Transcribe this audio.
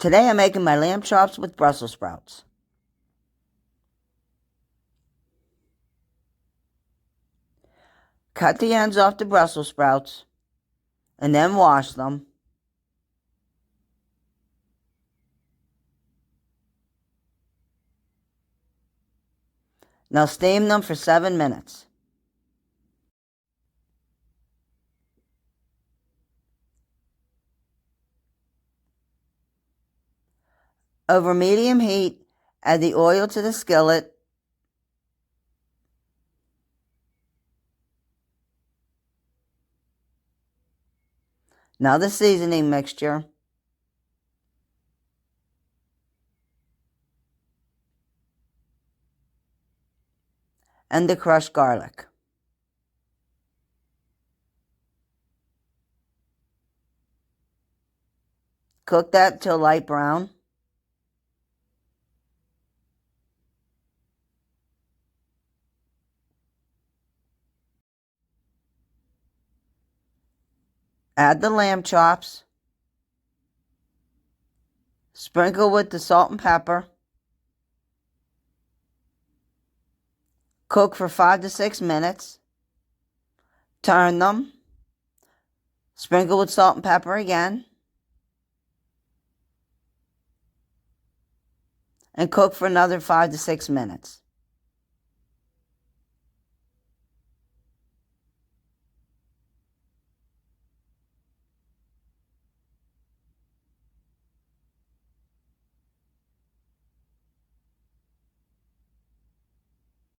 Today I'm making my lamb chops with Brussels sprouts. Cut the ends off the Brussels sprouts and then wash them. Now steam them for 7 minutes. Over medium heat, add the oil to the skillet. Now the seasoning mixture. And the crushed garlic. Cook that till light brown. Add the lamb chops. Sprinkle with the salt and pepper. Cook for 5 to 6 minutes. Turn them. Sprinkle with salt and pepper again. And cook for another 5 to 6 minutes.